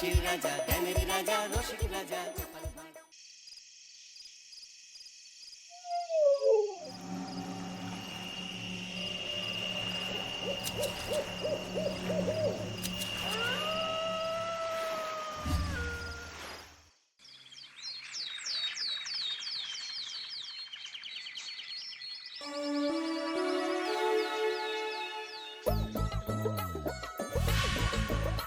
হাসির রাজা, জ্ঞানের রাজা, রসিক রাজা গোপাল ভাঁড়।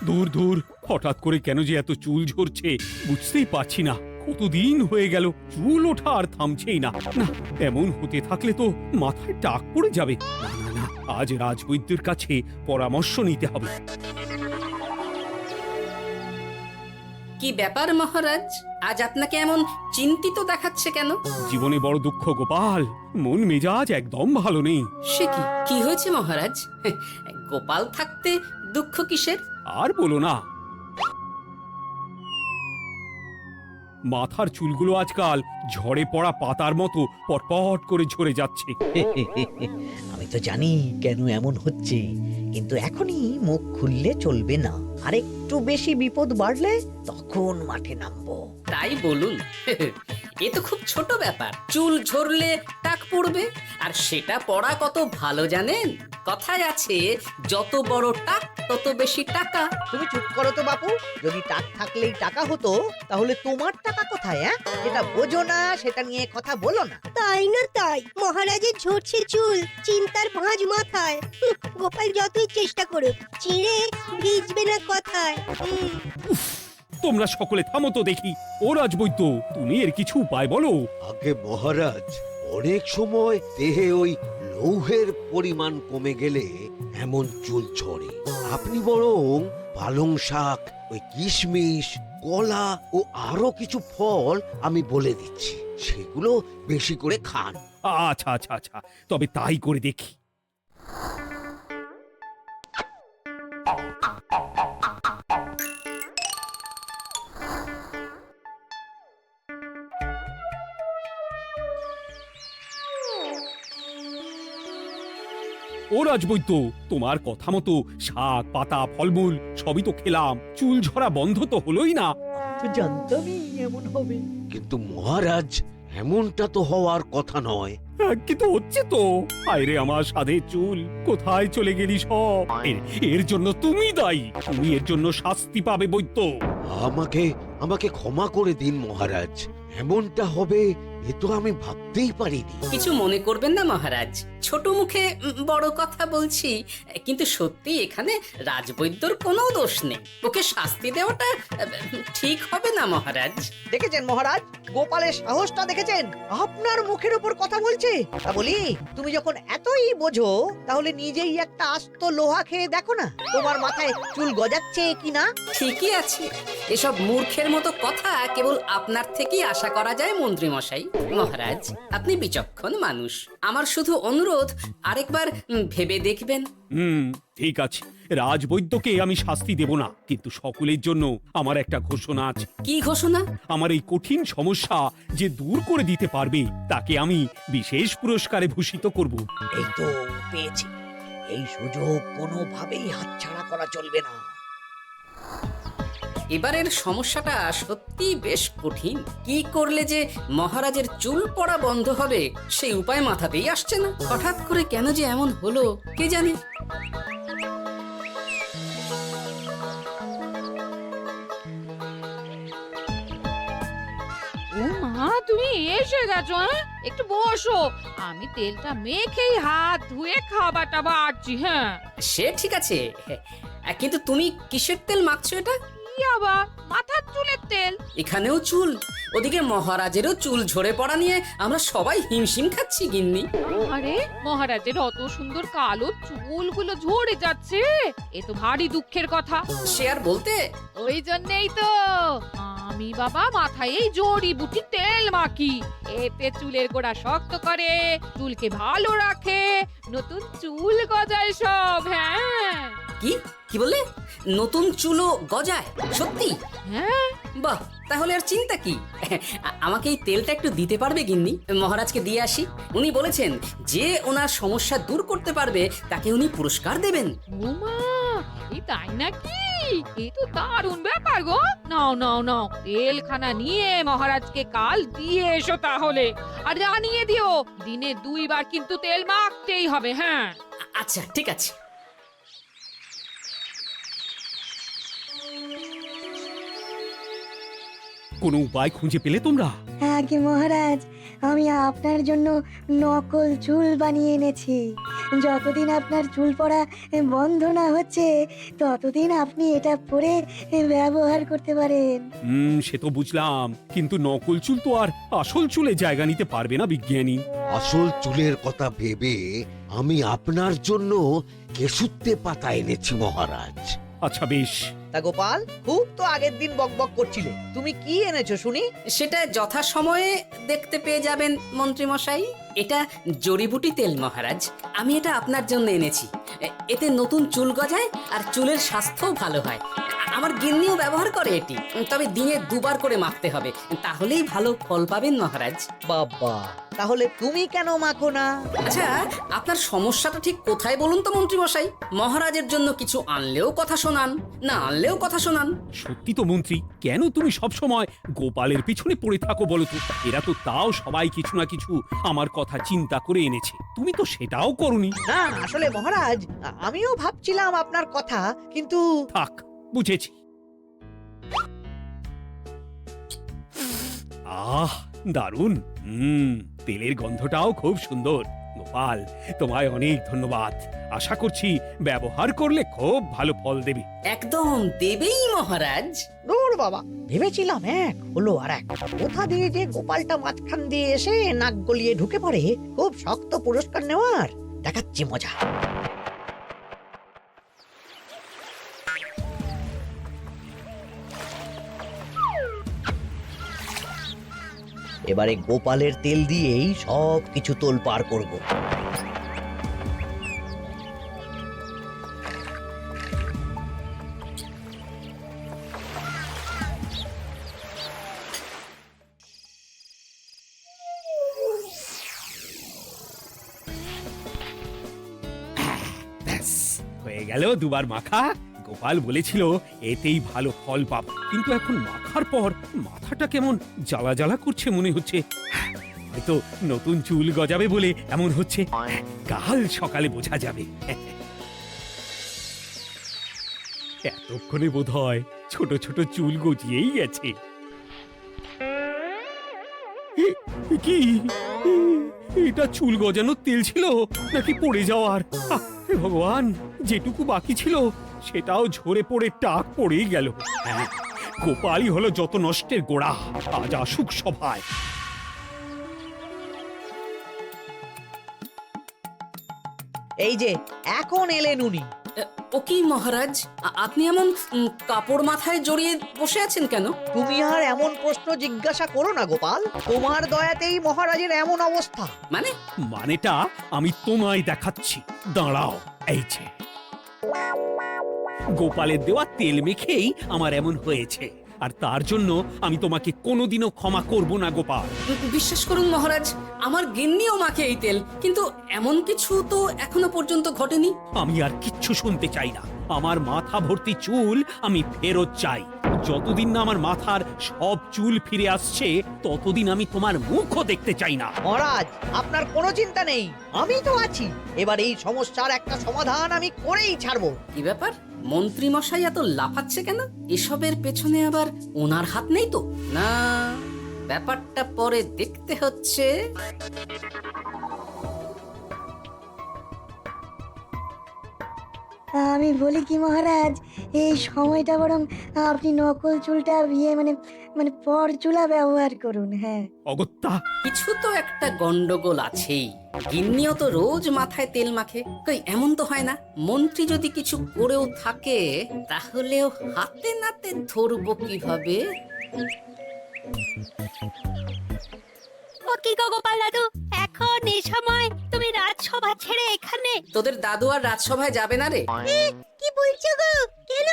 দূর দূর, হঠাৎ করে কেন যে এত চুল ঝরছে বুঝতেই পারছি না। কতদিন হয়ে গেল চুল ওঠা আর থামছেই না। না, এমন হতে থাকলে তো মাথায় টাক পড়ে যাবে। না না না, আজ রাজবৈদ্যের কাছে পরামর্শ নিতে হবে। কি ব্যাপার মহারাজ, আজ আপনাকে এমন চিন্তিত দেখাচ্ছে কেন? জীবনে বড় দুঃখ গোপাল, মন মেজাজ একদম ভালো নেই। সে কি, কি হয়েছে মহারাজ? গোপাল থাকতে দুঃখ কিসের? আর বলো না, মাথার চুলগুলো আজকাল ঝড়ে পড়া পাতার মতো পটপট করে ঝরে যাচ্ছে। আমি তো জানি কেন এমন হচ্ছে, কিন্তু এখনই মুখ খুললে চলবে না। আর একটু বেশি বিপদ বাড়লে তখন মাঠে নামবো। তাই বলুন। এ তো খুব ছোট ব্যাপার, চুল ঝরলে টাক পড়বে, আর সেটা পড়া কত ভালো জানেন? কথায় আছে, যত বড় টাক তত বেশি টাকা। তুমি চুপ করো তো বাপু। যদি টাক থাকলেই টাকা হতো, তাহলে তোমার টাকা কোথায়? যেটা বোঝো না সেটা নিয়ে কথা বলো না। তাই না তাই, মহারাজের ঝরছে চুল, চিন্তার ভাঁজ মাথায়। গোপাল যতই চেষ্টা করুক, চিড়ে ভিজবে না কথায়। তোমরা সকলে থামো তো দেখি। ও রাজবৈদ্য, তুমি এর কিছু উপায় বলো। আগে মহারাজ, অনেক সময় দেহে ওই লৌহের পরিমাণ কমে গেলে এমন চুল ঝরে। আপনি বরং পালং শাক, ওই কিশমিশ, কলা ও আরো কিছু ফল আমি বলে দিচ্ছি, সেগুলো বেশি করে খান। আচ্ছা আচ্ছা আচ্ছা, তবে তাই করে দেখি। ও রাজবৈদ্য, তোমার কথা মতো শাক পাতা ফলমূল সবই তো খেলাম, চুল ঝরা বন্ধ তো হলোই না। তো জানতামই এমন হবে। কিন্তু মহারাজ, এমনটা তো হওয়ার কথা নয়। কিন্তু হচ্ছে তো। আরে আমার সাধে চুল, কোথায় চলে গেলি সব? এর জন্য তুমি দায়ী, তুমি এর জন্য শাস্তি পাবে বৈদ্য। আমাকে আমাকে ক্ষমা করে দিন মহারাজ, এমনটা হবে এ তো আমি ভাবতেই পারিনি। কিছু মনে করবেন না মহারাজ, ছোট মুখে বড় কথা বলছি, কিন্তু সত্যি এখানে রাজবৈদ্যর কোনো দোষ নেই। ওকে শাস্তি দেওয়াটা ঠিক হবে না মহারাজ। দেখেছেন মহারাজ, গোপালের সাহসটা দেখেছেন? আপনার মুখের উপর কথা বলছে। তা বলি, তুমি যখন এতই বোঝো, তাহলে নিজেই একটা আস্ত লোহা খেয়ে দেখো না, তোমার মাথায় চুল গজাচ্ছে কিনা। ঠিকই আছে, এসব মূর্খের মতো কথা কেবল আপনার থেকেই আশা করা যায় মন্ত্রী মশাই। মহারাজ, আপনি বিচক্ষণ মানুষ, আমার শুধু অনুরোধ, আরেকবার ভেবে দেখবেন। ঠিক আছে, রাজবৈদ্যকে আমি শাস্তি দেব না, কিন্তু সকলের জন্য আমার একটা ঘোষণা আছে। কি ঘোষণা? আমার এই কঠিন সমস্যা যে দূর করে দিতে পারবে, তাকে আমি বিশেষ পুরস্কারে ভূষিত করব। এই তো পেয়েছি, এই সুযোগ কোনোভাবেই হাতছাড়া করা চলবে না। এবারের সমস্যাটা সত্যি বেশ কঠিন। কি করলে যে মহারাজের চুল পড়া বন্ধ হবে সেই উপায় মাথাতেই আসছে না। হঠাৎ করে কেন যে এমন হলো কে জানে। ও মা, তুমি এসে গেছো? একটু বসো, আমি তেলটা মেখেই হাত ধুয়ে খাবারটা বাড়ছি। হ্যাঁ, সে ঠিক আছে, কিন্তু তুমি কিসের তেল মাখছো এটা? কি আবার মাথার চুলের তেল? এখানেও চুল, ওদিকে মহারাজেরও চুল ঝরে পড়া নিয়ে আমরা সবাই হিমশিম খাচ্ছি গিন্নি। আরে মহারাজের অত সুন্দর কালো চুলগুলো ঝরে যাচ্ছে, এ তো ভারী দুঃখের কথা। সে আর বলতে, ওই জন্যই তো আমি বাবা মাথায় এই জড়িবুটি তেল মাখি। এতে চুলের গোড়া শক্ত করে, চুলকে ভালো রাখে, নতুন চুল গজায় সব। হ্যাঁ। কি কি বলে? নতুন চুলও গজায়? সত্যি? হ্যাঁ। বাহ, তাহলে আর চিন্তা কি। আমাকে এই তেলটা একটু দিতে পারবে গিন্নি? মহারাজকে দিয়ে আসি। উনি বলেছেন যে ওনার সমস্যা দূর করতে পারবে তাকে উনি পুরস্কার দেবেন। ওমা, এই তাই নাকি? এই তো দারুণ ব্যাপার গো। নাও নাও নাও, তেলখানা নিয়ে মহারাজকে কাল দিয়ে এসো তাহলে। আর জানিয়ে দিও, দিনে 2 বার কিন্তু তেল মাখতেই হবে। হ্যাঁ, আচ্ছা ঠিক আছে। কোনো উপায় খুঁজে পেলে তোমরা? আগে মহারাজ, আমি আপনার জন্য নকল চুল বানিয়ে এনেছি। যতদিন আপনার চুল পড়া বন্ধ না হচ্ছে ততদিন আপনি এটা পরে ব্যবহার করতে পারেন। সে তো বুঝলাম, কিন্তু নকল চুল তো আর আসল চুলে জায়গা নিতে পারবে না বিজ্ঞানী। আসল চুলের কথা ভেবে আমি আপনার জন্য কেশুত্তে পাতা এনেছি মহারাজ। আচ্ছা বেশ। তা গোপাল, খুব তো আগের দিন বকবক করছিলে, তুমি কি এনেছো শুনি? সেটা যথাসময়ে দেখতে পেয়ে যাবেন মন্ত্রী মশাই। এটা জড়িবুটি তেল মহারাজ, আমি এটা আপনার জন্য এনেছি। এতে নতুন চুল গজায় আর চুলের স্বাস্থ্যও ভালো হয়। আমার গিন্নিও ব্যবহার করে এটি, তবে দিনে 2 বার করে মাখতে হবে, তাহলেই ভালো ফল পাবেন মহারাজ। বাবা, তাহলে তুমি কেন মাখো না? আচ্ছা, আপনার সমস্যাটা ঠিক কোথায় বলুন তো মন্ত্রী মশাই? মহারাজের জন্য কিছু আনলেও কথা শোনান, না আনলেও কথা শোনান। সত্যি তো মন্ত্রী, কেন তুমি সব সময় গোপালের পিছনে পড়ে থাকো বলো তো? এরা তো তাও সবাই কিছু না কিছু আমার কথা চিন্তা করে এনেছে, তুমি তো সেটাও করনি। না আসলে মহারাজ, আমিও ভাবছিলাম আপনার কথা, কিন্তু থাক, বুঝেছি। আহ, দারুণ। তেলের গন্ধটাও খুব সুন্দর। গোপাল, তোমায় অনেক ধন্যবাদ। আশা করছি ব্যবহার করলে খুব ভালো ফল দেবে। একদম দেবেই মহারাজ। দূর বাবা, ভেবেছিলাম এক হলো আর এক। কোথা দিয়ে যে গোপালটা মাঝখান দিয়ে এসে নাক গলিয়ে ঢুকে পড়ে, খুব শক্ত পুরস্কার নেওয়ার। দেখাচ্ছি মজা। এবারে গোপালের তেল দিয়েই সব কিছু তোলপাড় করব। ব্যাস, হয়ে গেল 2 বার মাখা। গোপাল বলেছিল এতেই ভালো ফল পাব, কিন্তু এখন মাখার পর মাথাটা কেমন জ্বালা জ্বালা করছে মনে হচ্ছে। হয়তো নতুন চুল গজাবে বলে এমন হচ্ছে। কাল সকালে বোঝা যাবে। এতক্ষণে বোধহয় ছোট ছোট চুল গজিয়েই গেছে। কি এটা চুল গজানোর তেল ছিল নাকি পড়ে যাওয়ার? হে ভগবান, যেটুকু বাকি ছিল সেটাও ঝরে পড়ে টাক পড়েই গেল। হ্যাঁ, গোপালই হলো যত নষ্টের গোড়া। আজ আসুক সভায়। এই যে এখন এলেন উনি। ও কি মহারাজ, আপনি এমন কাপড় মাথায় জড়িয়ে বসে আছেন কেন? তুমি আর এমন প্রশ্ন জিজ্ঞাসা করো না গোপাল, তোমার দয়াতেই মহারাজের এমন অবস্থা। মানেটা আমি তোমায় দেখাচ্ছি, দাঁড়াও। এই যে গোপালের দেওয়া তেল মেখেই আমার এমন হয়েছে, আর তার জন্য আমি তোমাকে কোনোদিনও ক্ষমা করব না গোপাল। বিশ্বাস করুন মহারাজ, আমার গিন্নিও মাখে এই তেল, কিন্তু এমন কিছু তো এখনো পর্যন্ত ঘটেনি। আমি আর কিচ্ছু শুনতে চাই না। আমার মাথা ভর্তি চুল আমি ফেরত চাই। যতদিন না আমার মাথার সব চুল ফিরে আসছে ততদিন আমি তোমার মুখও দেখতে চাই না। মহারাজ, আপনার কোনো চিন্তা নেই, আমি তো আছি। এবার এই সমস্যার একটা সমাধান আমি করেই ছাড়বো। কি ব্যাপার, মন্ত্রী মশাই এত লাফাচ্ছে কেন? এসবের পেছনে আবার ওনার হাত নেই তো? না, ব্যাপারটা পরে দেখতে হচ্ছে। আমি বলি কি মহারাজ, এই সময়টা বরং আপনি নকল চুলটা মানে মানে পর চুলা ব্যবহার করুন। হ্যাঁ, অগত্যা, কিছু তো একটা গন্ডগোল আছেই। গিন্নিও তো রোজ মাথায় তেল মাখে, কই এমন তো হয় না। মন্ত্রী যদি কিছু করেও থাকে তাহলেও হাতে নাতে ধরবো কিভাবে? ও কি গো গোপাল দাদু, এখন এই সময় তুমি রাজসভা ছেড়ে এখানে? তোদের দাদু আর রাজসভায় যাবে না রে? কি বলছো গো? কেন?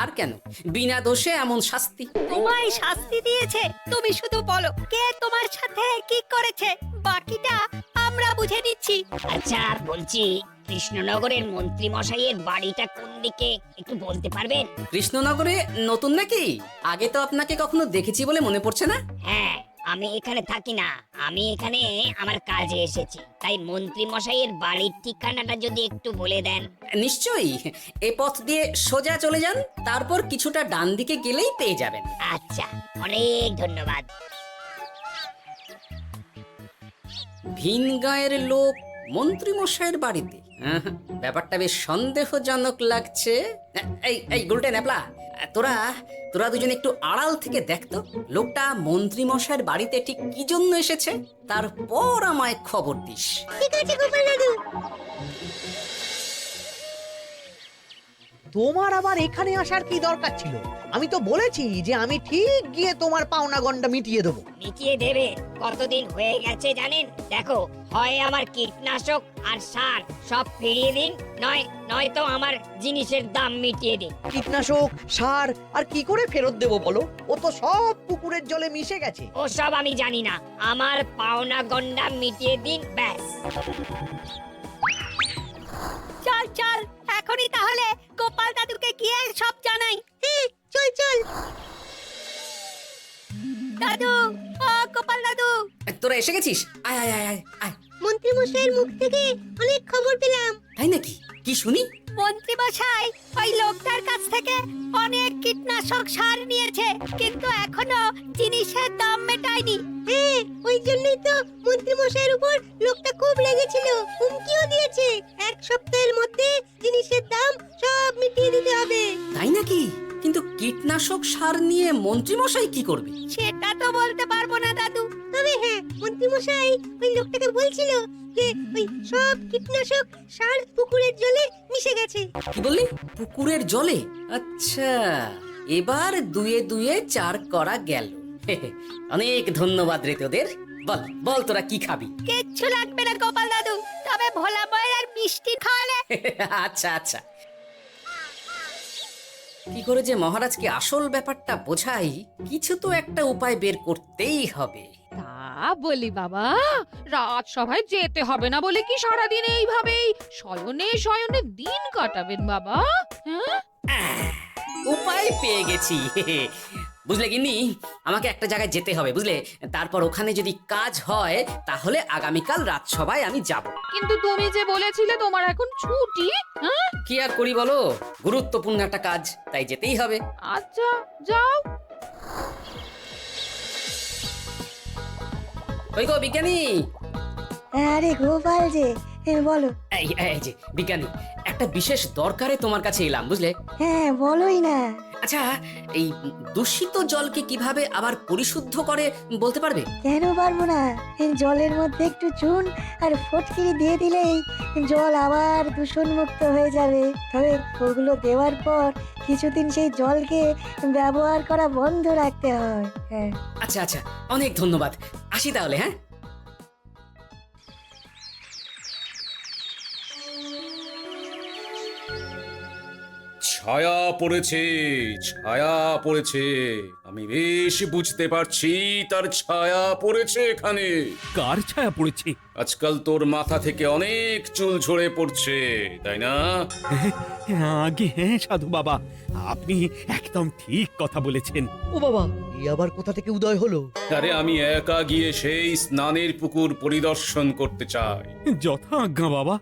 আর কেন, বিনা দোষে এমন শাস্তি। তোমায় শাস্তি দিয়েছে, তুমি শুধু বলো কে তোমার সাথে কি করেছে, বাকিটা আমরা বুঝে নিচ্ছি। আচ্ছা, আর বলছি কৃষ্ণনগরের মন্ত্রী মশাইয়ের বাড়িটা কোন দিকে একটু বলতে পারবেন? কৃষ্ণনগরে নতুন নাকি? আগে তো আপনাকে কখনো দেখেছি বলে মনে পড়ছে না। হ্যাঁ, আমি এখানে থাকি না, আমি এখানে আমার কাজে এসেছি, তাই মন্ত্রী মশাইয়ের বাড়ির ঠিকানাটা যদি একটু বলে দেন। নিশ্চয়ই, এ পথ দিয়ে সোজা চলে যান, তারপর কিছুটা ডান দিকে গেলেই পেয়ে যাবেন। আচ্ছা, অনেক ধন্যবাদ। ভিন গাঁয়ের লোক মন্ত্রী মশাইয়ের বাড়িতে, ব্যাপারটা বেশ সন্দেহজনক লাগছে। এই এই গুলটে ন্যাপলা, তোরা তোরা দুজন একটু আড়াল থেকে দেখতো লোকটা মন্ত্রী মশাইয়ের বাড়িতে ঠিক কি জন্য এসেছে, তারপর আমায় খবর দিস। ঠিক আছে গোপাল দাদু। তোমার আবার এখানে আসার কি দরকার ছিল? আমি তো বলেছি যে আমি ঠিক গিয়ে তোমার পাওনা গন্ডা মিটিয়ে দেবো। মিটিয়ে দেবে? কতদিন হয়ে গেছে জানেন? দেখো, হয় আমার কীটনাশক আর সার সব ফিরিয়ে দিন, নয়তো আমার জিনিসের দাম মিটিয়ে দিন। কীটনাশক, সার আর কি করে ফেরত দেবো বলো? ও তো সব পুকুরের জলে মিশে গেছে। ওসব আমি জানি না, আমার পাওনা গন্ডা মিটিয়ে দিন, ব্যাস। চল চল, এখনই তাহলে গোপাল দাদুকে গিয়ে সব জানাই। চল চল দাদু, ও গোপাল দাদু। তোরা এসে গেছিস? আয় আয় আয় আয় আয়। মন্ত্রী মশাইয়ের মুখ থেকে অনেক খবর পেলাম। তাই নাকি? কি শুনি? মন্ত্রী মশাই ওই লোকটার কাছ থেকে অনেক কীটনাশক সার নিয়েছে, কিন্তু এখনো জিনিসের দাম মেটায়নি। হ্যাঁ, ওই জন্যই তো মন্ত্রী মশাইয়ের উপর লোকটা খুব রেগেছিল, হুমকিও দিয়েছে 1 সপ্তাহের মধ্যে জিনিসের দাম সব মিটিয়ে দিতে হবে। তাই নাকি? কিন্তু কীটনাশক সার নিয়ে মন্ত্রী মশাই কি করবে? সেটা তো বলতে পারবো না দাদু, তবে হ্যাঁ, মন্ত্রী মশাই ওই লোকটাকে বলছিল যে ওই সব কীটনাশক সার পুকুরের জলে মিশে গেছে। কি বললি? পুকুরের জলে? আচ্ছা, এবার দুয়ে দুয়ে 4 করা গেল। অনেক ধন্যবাদ রে তোদের। বল বল, তোরা কি খাবি? কিচ্ছু লাগবে না গোপাল দাদু, তবে ভোলা ময়রার মিষ্টি খাওয়ালে। আচ্ছা আচ্ছা। কি করে যে মহারাজকে আসল ব্যাপারটা বোঝাই, কিছু তো একটা উপায় বের করতেই হবে। তা বলি বাবা, রাজসভায় যেতে হবে না বলে কি সারাদিন এইভাবেই শয়নে শয়নে দিন কাটাবেন বাবা? হ্যাঁ, উপায় পেয়ে গেছি। বুঝলে গিন্নি, আমাকে একটা জায়গায় যেতে হবে, বুঝলে? তারপর ওখানে যদি কাজ হয় তাহলে আগামীকাল রাজসভায় আমি যাব। কিন্তু তুমি যে বলেছিলে তোমার এখন ছুটি। হ্যাঁ, কি আর করি বলো, গুরুত্বপূর্ণ একটা কাজ, তাই যেতেই হবে। আচ্ছা যাও। ওই গো বিজ্ঞানী। আরে গোপাল যে, বলো। এই যে বিজ্ঞানী, একটা বিশেষ দরকারে তোমার কাছে এলাম, বুঝলে? হ্যাঁ, বলোই না। আচ্ছা, এই দূষিত জলকে কিভাবে আবার পরিশুদ্ধ করে বলতে পারবে? কেন পারবো না? জলের মধ্যে একটু চুন আর ফটকিরি দিয়ে দিলেই জল আবার দূষণমুক্ত হয়ে যাবে। তবে ওগুলো দেওয়ার পর কিছুদিন সেই জলকে ব্যবহার করা বন্ধ রাখতে হয়। হ্যাঁ। আচ্ছা আচ্ছা, অনেক ধন্যবাদ, আসি তাহলে। হ্যাঁ, ছায়া পড়েছে, ছায়া পড়েছে, আমি বেশ বুঝতে পারছি তার ছায়া পড়েছে এখানে। কার ছায়া পড়েছে? আজকাল তোর মাথা থেকে অনেক চুল ঝরে পড়ছে, তাই না? আগে হ্যাঁ সাধু বাবা, আপনি একদম ঠিক কথা বলেছেন। ও বাবা, এই আবার কোথা থেকে উদয় হলো? আরে আমি একা গিয়ে সেই স্নানের পুকুর পরিদর্শন করতে চাই। যথা আজ্ঞা বাবা।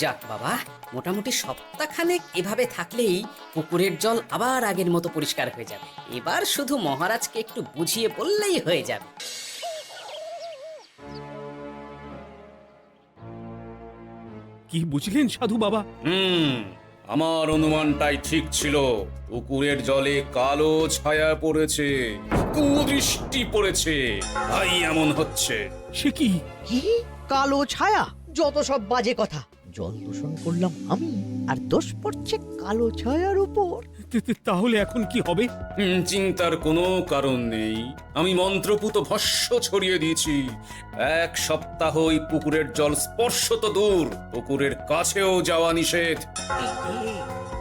যাক বাবা, মোটামুটি সপ্তাহখানেক এভাবে থাকলেই পুকুরের জল আবার আগের মতো পরিষ্কার হয়ে যাবে। এবার শুধু মহারাজকে একটু বুঝিয়ে বললেই হয়ে যাবে। কি বুঝলেন সাধু বাবা? আমার অনুমানটাই ঠিক ছিল। পুকুরের জলে কালো ছায়া পড়েছে, কুদৃষ্টি পড়েছে, তাই এমন হচ্ছে। সে কি? কি কালো ছায়া? যত সব বাজে কথা। জল দূষণ করলাম আমি, আর দোষ পড়ছে কালো ছায়ার উপর। তাহলে এখন কি হবে? চিন্তার কোনো কারণ নেই। আমি মন্ত্রপুত ভস্য ছড়িয়ে দিয়েছি। 1 সপ্তাহ ওই পুকুরের জল স্পর্শ তো দূর, পুকুরের কাছেও যাওয়া নিষেধ। এই রে,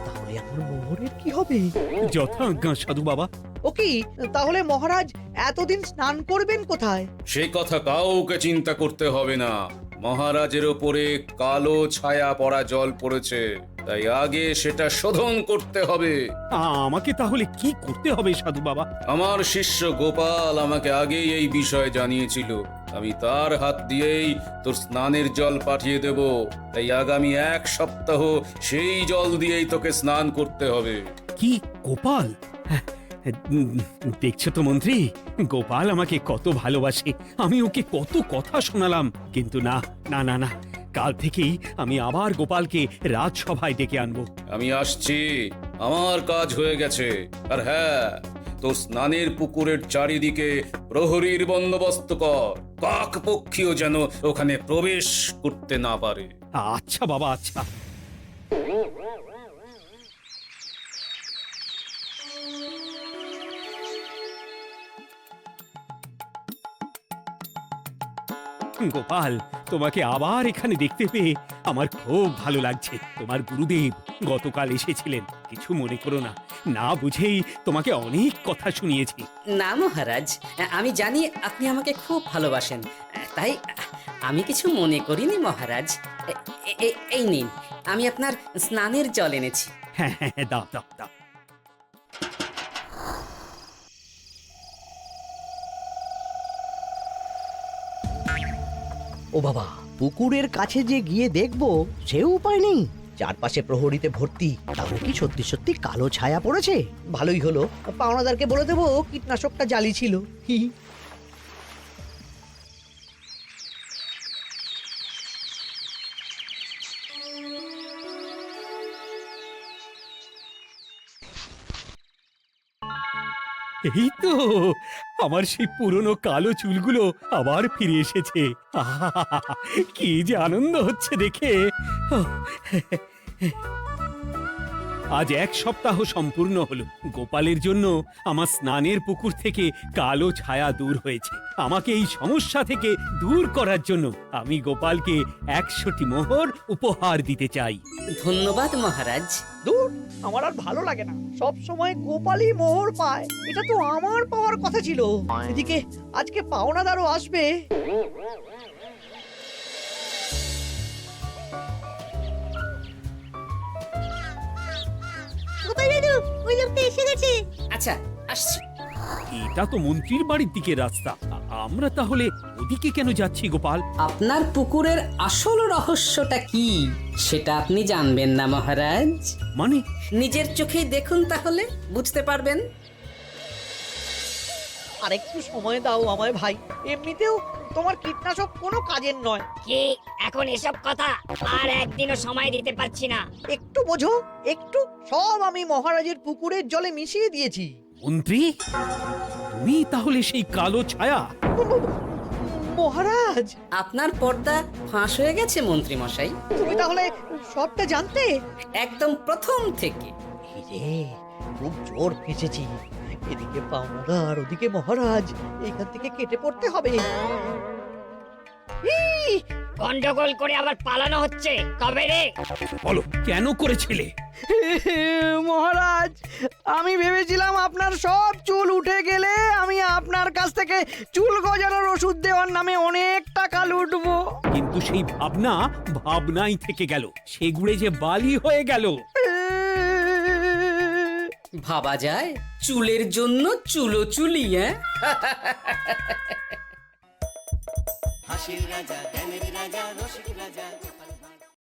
তাহলে আমার মোহরের কি হবে? যথাজ্ঞা সাধু বাবা। ও কি, তাহলে মহারাজ এতদিন স্নান করবেন কোথায়? সে কথা কাউকে চিন্তা করতে হবে না। মহারাজের ওপরে কালো ছায়া পড়া জল পড়েছে, তাই আগে সেটা শোধন করতে হবে। আমাকে তাহলে কি করতে হবে সাধু বাবা? আমার শিষ্য গোপাল আমাকে আগেই এই বিষয় জানিয়েছিল। আমি তার হাত দিয়েই তোর স্নানের জল পাঠিয়ে দেব। তাই আগামী 1 সপ্তাহ সেই জল দিয়েই তোকে স্নান করতে হবে। কি গোপাল? দেখছো তো মন্ত্রী, গোপাল আমাকে কত ভালোবাসে। আমি ওকে কত কথা শোনালাম, কিন্তু না না না না, কাল থেকেই আমি আবার গোপালকে রাজসভায় ডেকে আনবো। আমি আসছি, আমার কাজ হয়ে গেছে। আর হ্যাঁ, তোর স্নানের পুকুরের চারিদিকে প্রহরীর বন্দোবস্ত কর। কাক পক্ষীও যেন ওখানে প্রবেশ করতে না পারে। আচ্ছা বাবা, আচ্ছা। গোপাল, তোমাকে আবার এখানে দেখতে পেয়ে আমার খুব ভালো লাগছে। তোমার গুরুদেব গতকাল এসেছিলেন, কিছু মনে করো না। না বুঝেই তোমাকে অনেক কথা শুনিয়েছি। না মহারাজ, আমি জানি আপনি আমাকে খুব ভালোবাসেন, তাই আমি কিছু মনে করিনি মহারাজ। এই নিন, আমি আপনার স্নানের জল এনেছি। হ্যাঁ হ্যাঁ হ্যাঁ, দাও দাও দাও। ও বাবা, পুকুরের কাছে যে গিয়ে দেখবো সে উপায় নেই। চারপাশে প্রহরীতে ভর্তি, তাহলে কি সত্যি সত্যি কালো ছায়া পড়েছে? ভালোই হলো, পাওনাদারকে বলে দেবো কীটনাশকটা জালি ছিল। হি হি। এই তো আমার সেই পুরনো কালো চুলগুলো আবার ফিরে এসেছে। আহা, কি যে আনন্দ হচ্ছে দেখে। আজ 1 সপ্তাহ সম্পূর্ণ হলো। গোপালের জন্য আমার স্নানের পুকুর থেকে কালো ছায়া দূর হয়েছে। আমাকে এই সমস্যা থেকে দূর করার জন্য আমি গোপালকে 100টি মোহর উপহার দিতে চাই। ধন্যবাদ মহারাজ। দূর, আমার আর ভালো লাগে না। সব সময় গোপালই মোহর পায়, এটা তো আমার পাওয়ার কথা ছিল। এদিকে আজকে পাওনাদারও আসবে। গোপাল দাদু, ওই লোকটা এসে গেছে। আচ্ছা, আসছি। এটা তো মন্ত্রীর বাড়ির দিকে রাস্তা। আমরা তাহলে ওদিকে কেন যাচ্ছি গোপাল? আপনার পুকুরের আসল রহস্যটা কি সেটা আপনি জানবেন না মহারাজ? মানে? নিজের চোখেই দেখুন, তাহলে বুঝতে পারবেন। আর একটু সময় দাও আমায় ভাই, এমনিতেও তোমার কীটনাশক কোনো কাজের নয়। কি এখন এসব কথা? আর একদিনও সময় দিতে পারছি না। একটু বোঝো, একটু। সব আমি মহারাজের পুকুরের জলে মিশিয়ে দিয়েছি। মন্ত্রী, তুমি তাহলে সেই কালো ছায়া? মহারাজ, আপনার পর্দা ফাঁস হয়ে গেছে মন্ত্রী মশাই। তুমি তাহলে সবটা জানতে? একদম প্রথম থেকে। রে, খুব জোর ফেঁসেছি। এদিকে পাওনাদার, ওদিকে মহারাজ, এখান থেকে কেটে পড়তে হবে। গন্ডগোল করে আবার পালানো হচ্ছে কবে রে? বলো, কেন করেছিলে? মহারাজ, আমি ভেবেছিলাম আপনার সব চুল উঠে গেলে আমি আপনার কাছ থেকে চুল গজানোর ওষুধ দেওয়ার নামে অনেক টাকা লুটবো। কিন্তু সেই ভাবনা ভাবনাই থেকে গেল, সেগুড়ে যে বালি হয়ে গেল। ভাবা যায় চুলের জন্য চুলোচুলি। হাসির রাজা জ্ঞানের রাজা রসিক রাজা